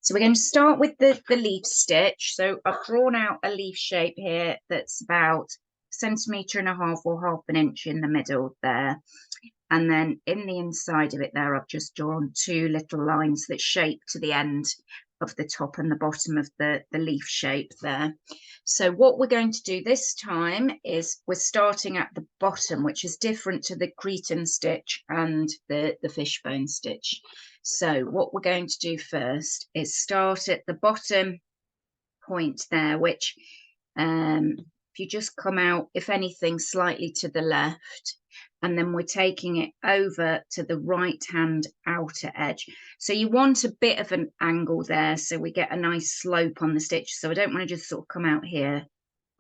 So we're going to start with the leaf stitch. So I've drawn out a leaf shape here that's about 1.5 centimeters or 1/2 inch in the middle there. And then in the inside of it there, I've just drawn 2 little lines that shape to the end of the top and the bottom of the leaf shape there. So what we're going to do this time is we're starting at the bottom, which is different to the Cretan stitch and the fishbone stitch. So what we're going to do first is start at the bottom point there, which if you just come out, if anything, slightly to the left, and then we're taking it over to the right hand outer edge. So you want a bit of an angle there so we get a nice slope on the stitch. So I don't want to just sort of come out here.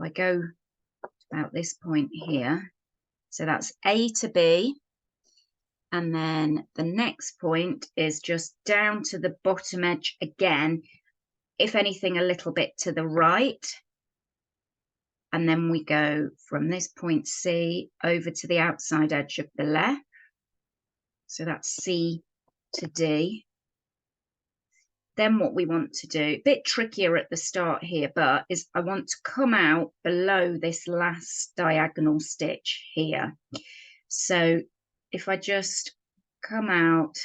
I go about this point here. So that's A to B. And then the next point is just down to the bottom edge again, if anything, a little bit to the right. And then we go from this point C over to the outside edge of the left. So that's C to D. Then what we want to do, a bit trickier at the start here, but is I want to come out below this last diagonal stitch here. So if I just come out,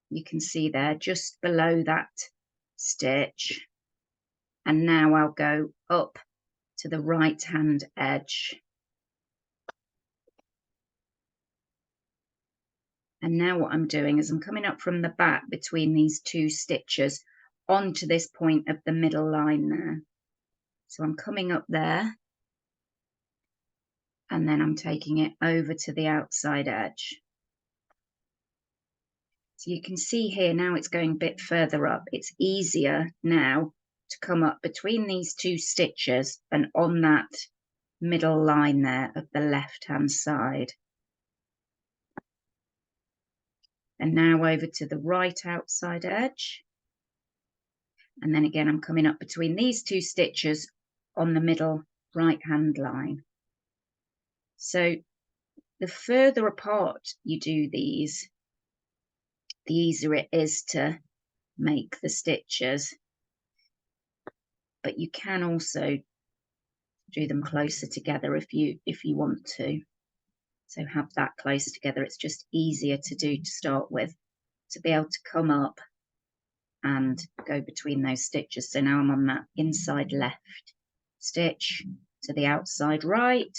you can see there just below that stitch. And now I'll go up to the right hand edge. And now what I'm doing is I'm coming up from the back between these 2 stitches onto this point of the middle line there. So I'm coming up there and then I'm taking it over to the outside edge. So you can see here now it's going a bit further up. It's easier now to come up between these 2 stitches and on that middle line there of the left hand side. And now over to the right outside edge. And then again, I'm coming up between these 2 stitches on the middle right hand line. So the further apart you do these, the easier it is to make the stitches. But you can also do them closer together if you want to. So have that close together. It's just easier to do to start with, to be able to come up and go between those stitches. So now I'm on that inside left stitch to the outside right,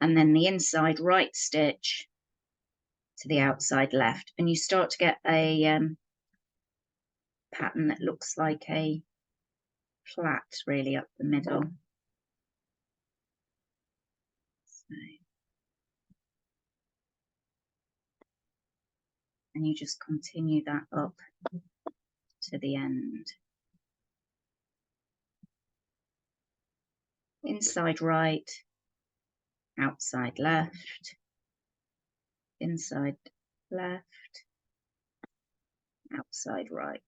and then the inside right stitch to the outside left. And you start to get a pattern that looks like a plait really up the middle. So, and you just continue that up to the end. Inside right, outside left, inside left, outside right.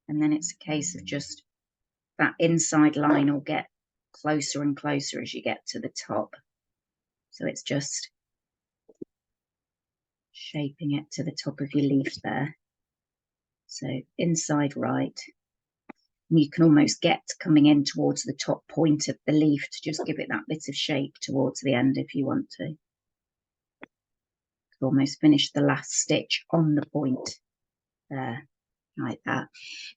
And then it's a case of just that inside line will get closer and closer as you get to the top. So it's just shaping it to the top of your leaf there. So inside right. And you can almost get coming in towards the top point of the leaf to just give it that bit of shape towards the end if you want to. Could almost finish the last stitch on the point there, like that.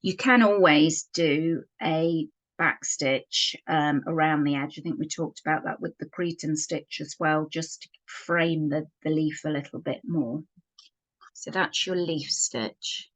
You can always do a back stitch around the edge. I think we talked about that with the Cretan stitch as well, just to frame the leaf a little bit more. So that's your leaf stitch.